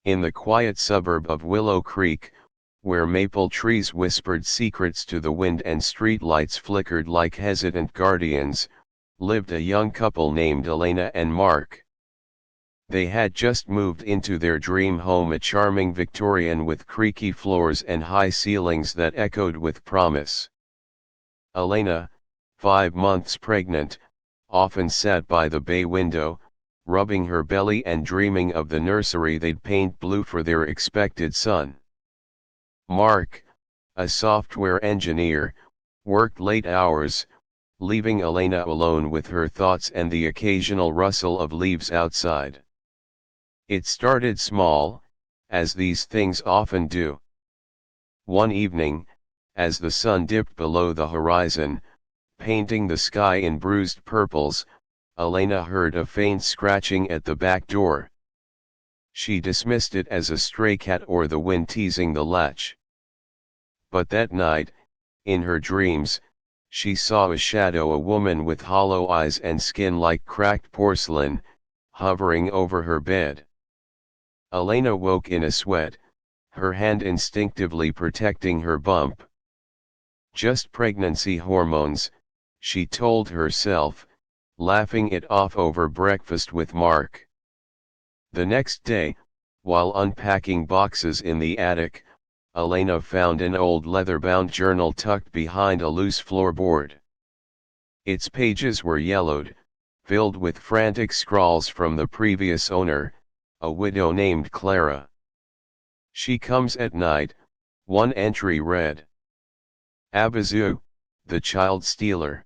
In the quiet suburb of Willow Creek, where maple trees whispered secrets to the wind and streetlights flickered like hesitant guardians, lived a young couple named Elena and Mark. They had just moved into their dream home, a charming Victorian with creaky floors and high ceilings that echoed with promise. Elena, 5 months pregnant, often sat by the bay window, rubbing her belly and dreaming of the nursery they'd paint blue for their expected son. Mark, a software engineer, worked late hours, leaving Elena alone with her thoughts and the occasional rustle of leaves outside. It started small, as these things often do. One evening, as the sun dipped below the horizon, painting the sky in bruised purples, Elena heard a faint scratching at the back door. She dismissed it as a stray cat or the wind teasing the latch. But that night, in her dreams, she saw a shadow, a woman with hollow eyes and skin like cracked porcelain, hovering over her bed. Elena woke in a sweat, her hand instinctively protecting her bump. Just pregnancy hormones, she told herself, laughing it off over breakfast with Mark. The next day, while unpacking boxes in the attic, Elena found an old leather-bound journal tucked behind a loose floorboard. Its pages were yellowed, filled with frantic scrawls from the previous owner, a widow named Clara. "She comes at night," one entry read. "Abazu, the child stealer.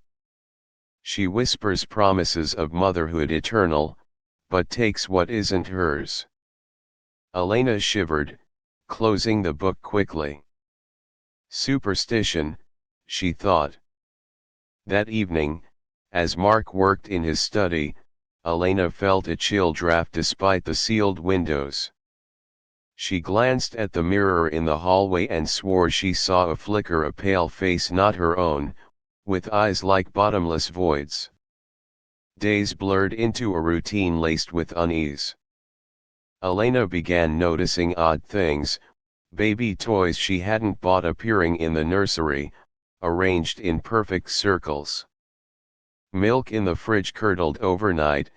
She whispers promises of motherhood eternal, but takes what isn't hers." Elena shivered, closing the book quickly. Superstition, she thought. That evening, as Mark worked in his study, Elena felt a chill draft despite the sealed windows. She glanced at the mirror in the hallway and swore she saw a flicker, a pale face not her own, with eyes like bottomless voids. Days blurred into a routine laced with unease. Elena began noticing odd things, baby toys she hadn't bought appearing in the nursery, arranged in perfect circles. Milk in the fridge curdled overnight,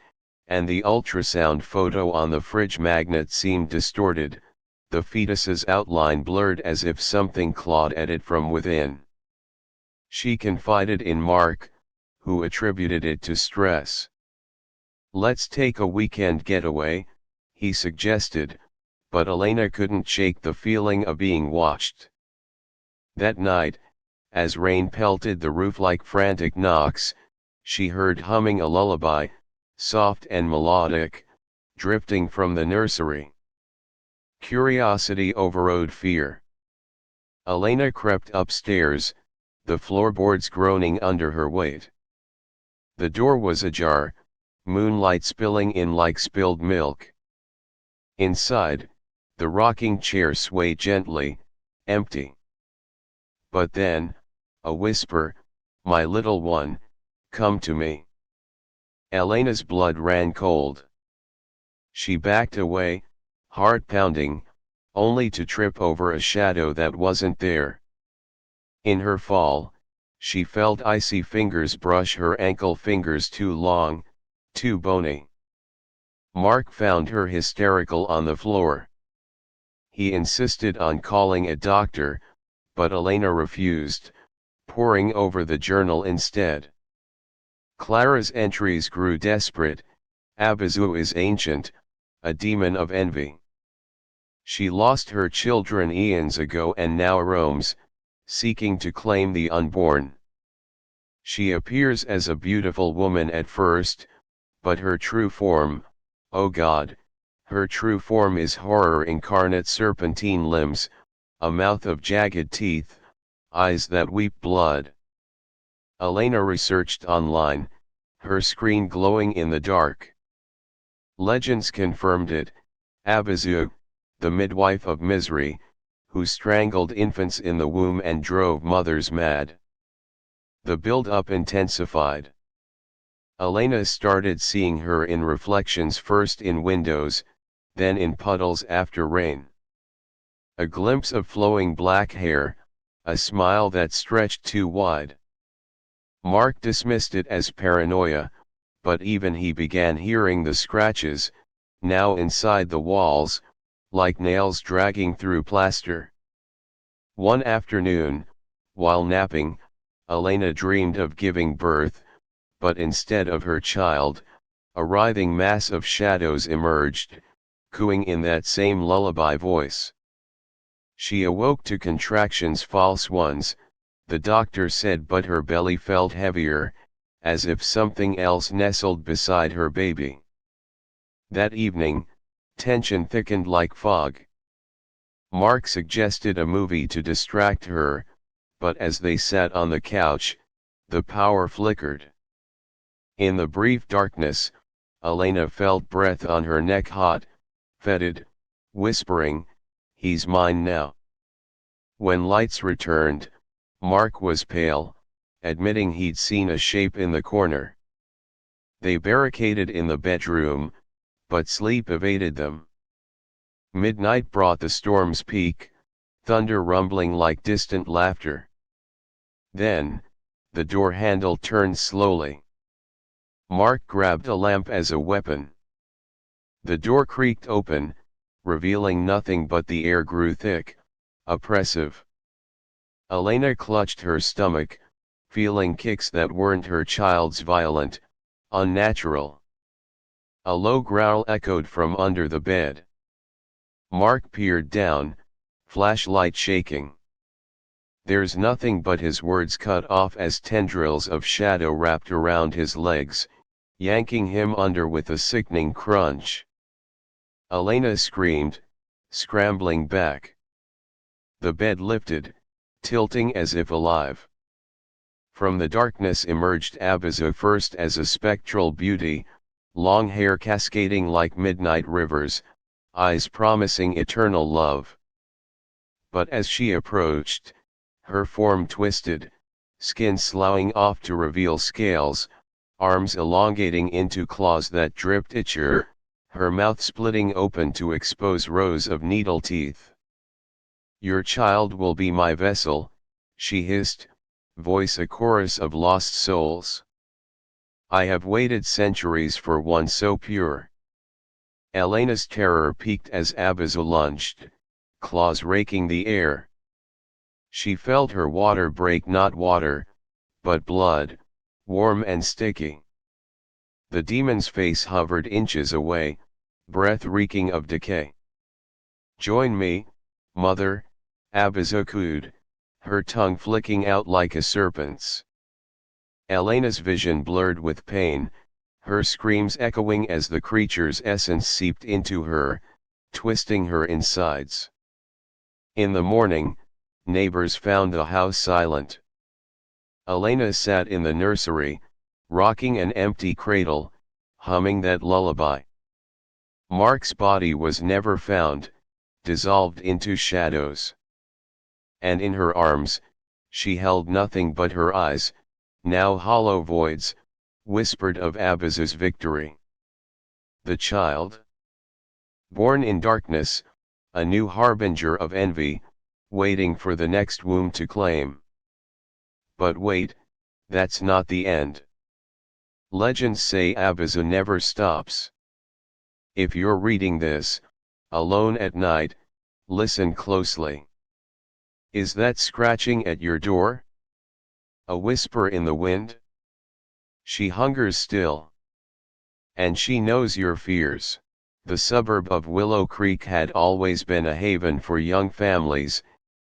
and the ultrasound photo on the fridge magnet seemed distorted, the fetus's outline blurred as if something clawed at it from within. She confided in Mark, who attributed it to stress. "Let's take a weekend getaway," he suggested, but Elena couldn't shake the feeling of being watched. That night, as rain pelted the roof like frantic knocks, she heard humming a lullaby, soft and melodic, drifting from the nursery. Curiosity overrode fear. Elena crept upstairs, the floorboards groaning under her weight. The door was ajar, moonlight spilling in like spilled milk. Inside, the rocking chair swayed gently, empty. But then, a whisper, "My little one, come to me." Elena's blood ran cold. She backed away, heart pounding, only to trip over a shadow that wasn't there. In her fall, she felt icy fingers brush her ankle, fingers too long, too bony. Mark found her hysterical on the floor. He insisted on calling a doctor, but Elena refused, poring over the journal instead. Clara's entries grew desperate. "Abyzou is ancient, a demon of envy. She lost her children eons ago and now roams, seeking to claim the unborn. She appears as a beautiful woman at first, but her true form, oh God, her true form is horror incarnate, serpentine limbs, a mouth of jagged teeth, eyes that weep blood." Elena researched online, her screen glowing in the dark. Legends confirmed it. Abazu, the midwife of misery, who strangled infants in the womb and drove mothers mad. The build-up intensified. Elena started seeing her in reflections, first in windows, then in puddles after rain. A glimpse of flowing black hair, a smile that stretched too wide. Mark dismissed it as paranoia, but even he began hearing the scratches, now inside the walls, like nails dragging through plaster. One afternoon, while napping, Elena dreamed of giving birth, but instead of her child, a writhing mass of shadows emerged, cooing in that same lullaby voice. She awoke to contractions, false ones, the doctor said, but her belly felt heavier, as if something else nestled beside her baby. That evening, tension thickened like fog. Mark suggested a movie to distract her, but as they sat on the couch, the power flickered. In the brief darkness, Elena felt breath on her neck, hot, fetid, whispering, "He's mine now." When lights returned, Mark was pale, admitting he'd seen a shape in the corner. They barricaded in the bedroom, but sleep evaded them. Midnight brought the storm's peak, thunder rumbling like distant laughter. Then, the door handle turned slowly. Mark grabbed a lamp as a weapon. The door creaked open, revealing nothing but the air grew thick, oppressive. Elena clutched her stomach, feeling kicks that weren't her child's, violent, unnatural. A low growl echoed from under the bed. Mark peered down, flashlight shaking. "There's nothing," but his words cut off as tendrils of shadow wrapped around his legs, yanking him under with a sickening crunch. Elena screamed, scrambling back. The bed lifted, tilting as if alive. From the darkness emerged Abazu, first as a spectral beauty, long hair cascading like midnight rivers, eyes promising eternal love. But as she approached, her form twisted, skin sloughing off to reveal scales, arms elongating into claws that dripped ichor, her mouth splitting open to expose rows of needle teeth. "Your child will be my vessel," she hissed, voice a chorus of lost souls. "I have waited centuries for one so pure." Elena's terror peaked as Abazu lunged, claws raking the air. She felt her water break, not water, but blood, warm and sticky. The demon's face hovered inches away, breath reeking of decay. "Join me, mother," Abazu cooed, her tongue flicking out like a serpent's. Elena's vision blurred with pain, her screams echoing as the creature's essence seeped into her, twisting her insides. In the morning, neighbors found the house silent. Elena sat in the nursery, rocking an empty cradle, humming that lullaby. Mark's body was never found, dissolved into shadows. And in her arms, she held nothing but her eyes, now hollow voids, whispered of Abazu's victory. The child? Born in darkness, a new harbinger of envy, waiting for the next womb to claim. But wait, that's not the end. Legends say Abazu never stops. If you're reading this, alone at night, listen closely. Is that scratching at your door? A whisper in the wind? She hungers still. And she knows your fears. The suburb of Willow Creek had always been a haven for young families,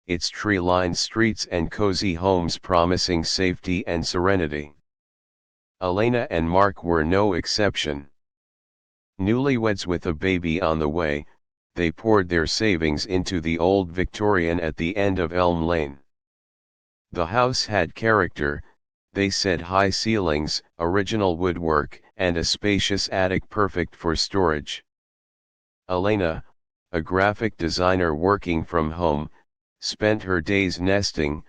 its tree-lined streets and cozy homes promising safety and serenity. Elena and Mark were no exception. Newlyweds with a baby on the way, they poured their savings into the old Victorian at the end of Elm Lane. The house had character, they said: high ceilings, original woodwork, and a spacious attic perfect for storage. Elena, a graphic designer working from home, spent her days nesting,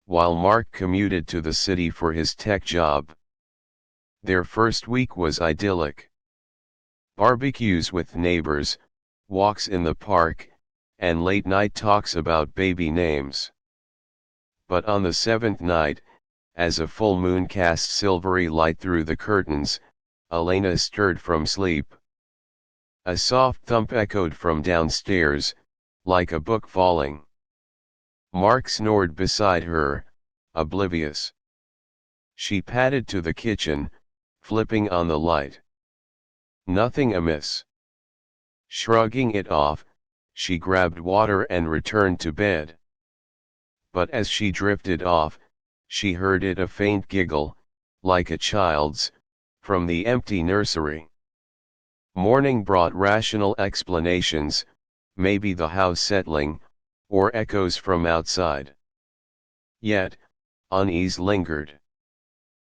while Mark commuted to the city for his tech job. Their first week was idyllic. Barbecues with neighbors, walks in the park, and late night talks about baby names. But on the seventh night, as a full moon cast silvery light through the curtains, Elena stirred from sleep. A soft thump echoed from downstairs, like a book falling. Mark snored beside her, oblivious. She padded to the kitchen, flipping on the light. Nothing amiss. Shrugging it off, she grabbed water and returned to bed. But as she drifted off, she heard a faint giggle, like a child's, from the empty nursery. Morning brought rational explanations, maybe the house settling, or echoes from outside. Yet, unease lingered.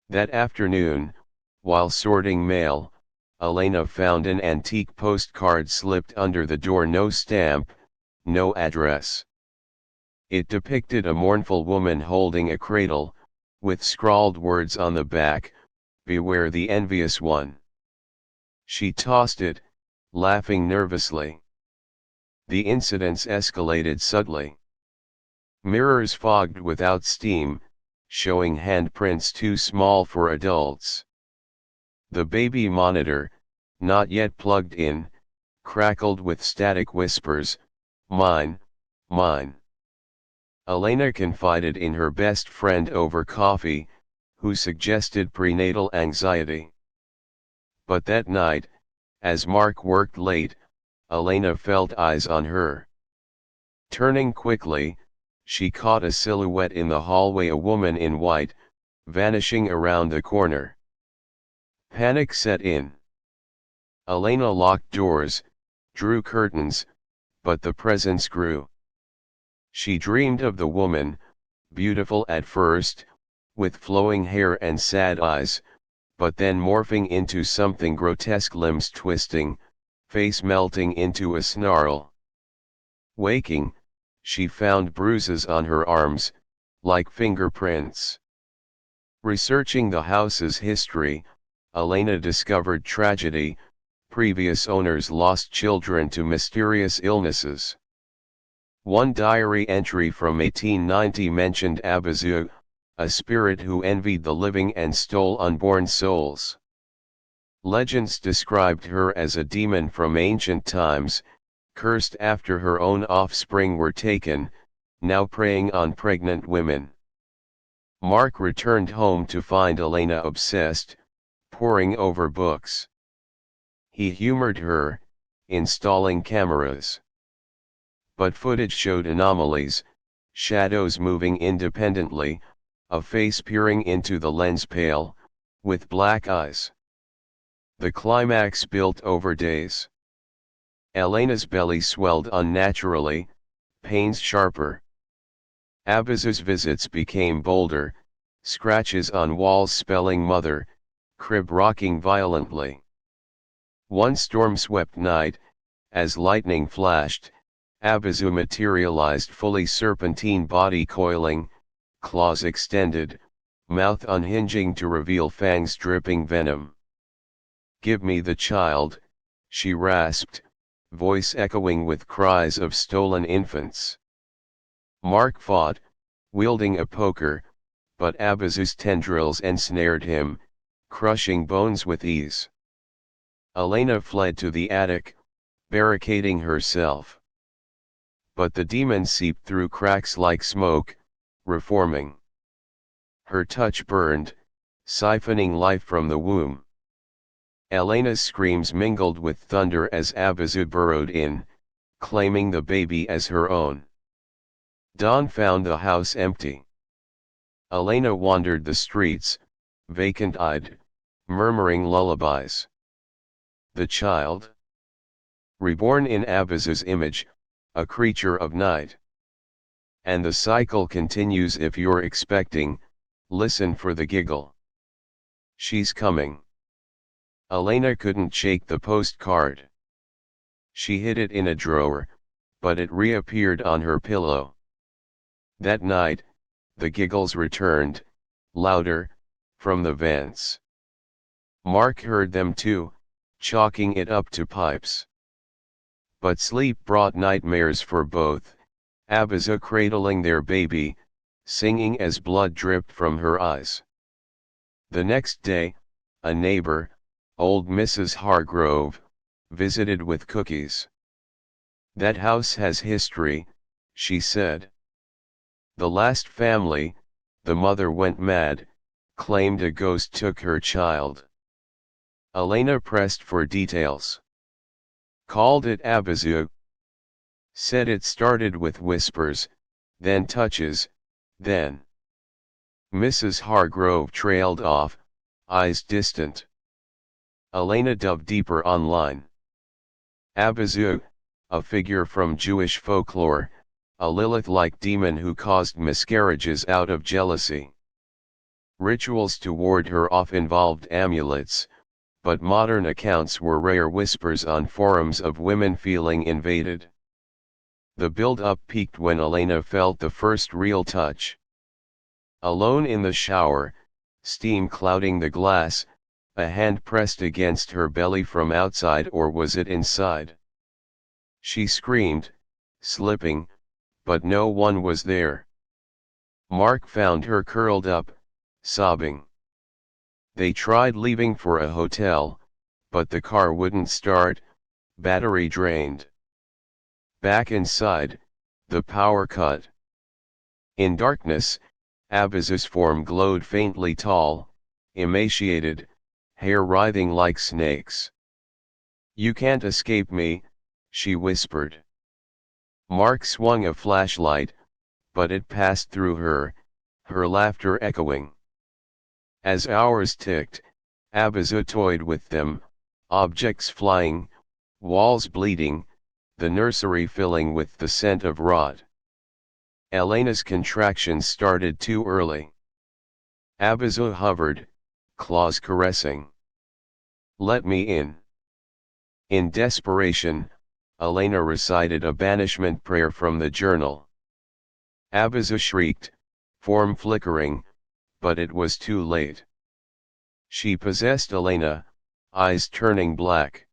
That afternoon, while sorting mail, Elena found an antique postcard slipped under the door. No stamp, no address. It depicted a mournful woman holding a cradle, with scrawled words on the back, "Beware the envious one." She tossed it, laughing nervously. The incidents escalated subtly. Mirrors fogged without steam, showing handprints too small for adults. The baby monitor, not yet plugged in, crackled with static whispers, "Mine, mine." Elena confided in her best friend over coffee, who suggested prenatal anxiety. But that night, as Mark worked late, Elena felt eyes on her. Turning quickly, she caught a silhouette in the hallway, a woman in white, vanishing around the corner. Panic set in. Elena locked doors, drew curtains, but the presence grew. She dreamed of the woman, beautiful at first, with flowing hair and sad eyes, but then morphing into something grotesque, limbs twisting, face melting into a snarl. Waking, she found bruises on her arms, like fingerprints. Researching the house's history, Elena discovered tragedy: previous owners lost children to mysterious illnesses. One diary entry from 1890 mentioned Abazu, a spirit who envied the living and stole unborn souls. Legends described her as a demon from ancient times, cursed after her own offspring were taken, now preying on pregnant women. Mark returned home to find Elena obsessed, poring over books. He humored her, installing cameras. But footage showed anomalies: shadows moving independently, a face peering into the lens, pale, with black eyes. The climax built over days. Elena's belly swelled unnaturally, pains sharper. Abazu's visits became bolder, scratches on walls spelling mother, crib rocking violently. One storm-swept night, as lightning flashed, Abazu materialized, fully serpentine body coiling, claws extended, mouth unhinging to reveal fangs dripping venom. "Give me the child," she rasped, voice echoing with cries of stolen infants. Mark fought, wielding a poker, but Abazu's tendrils ensnared him, crushing bones with ease. Elena fled to the attic, barricading herself. But the demon seeped through cracks like smoke, reforming. Her touch burned, siphoning life from the womb. Elena's screams mingled with thunder as Abazu burrowed in, claiming the baby as her own. Dawn found the house empty. Elena wandered the streets, vacant-eyed, murmuring lullabies. The child? Reborn in Abazu's image, a creature of night. And the cycle continues. If you're expecting, listen for the giggle. She's coming. Elena couldn't shake the postcard. She hid it in a drawer, but it reappeared on her pillow. That night, the giggles returned, louder, from the vents. Mark heard them too, chalking it up to pipes. But sleep brought nightmares for both, Abazu cradling their baby, singing as blood dripped from her eyes. The next day, a neighbor, old Mrs. Hargrove, visited with cookies. "That house has history," she said. "The last family, the mother went mad, claimed a ghost took her child." Elena pressed for details. "Called it Abyzou. Said it started with whispers, then touches, then." Mrs. Hargrove trailed off, eyes distant. Elena dug deeper online. Abazu, a figure from Jewish folklore, a Lilith-like demon who caused miscarriages out of jealousy. Rituals to ward her off involved amulets, but modern accounts were rare whispers on forums of women feeling invaded. The build-up peaked when Elena felt the first real touch. Alone in the shower, steam clouding the glass, a hand pressed against her belly from outside, or was it inside? She screamed, slipping, but no one was there. Mark found her curled up, sobbing. They tried leaving for a hotel, but the car wouldn't start, battery drained. Back inside, the power cut. In darkness, Abazu's form glowed faintly, tall, emaciated, hair writhing like snakes. "You can't escape me," she whispered. Mark swung a flashlight, but it passed through her, her laughter echoing. As hours ticked, Abazu toyed with them, objects flying, walls bleeding, the nursery filling with the scent of rot. Elena's contractions started too early. Abazu hovered, claws caressing. "Let me in." In desperation, Elena recited a banishment prayer from the journal. Abazu shrieked, form flickering, but it was too late. She possessed Elena, eyes turning black.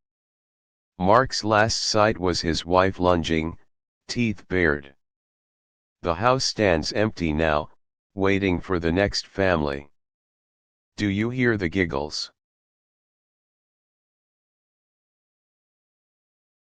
Mark's last sight was his wife lunging, teeth bared. The house stands empty now, waiting for the next family. Do you hear the giggles?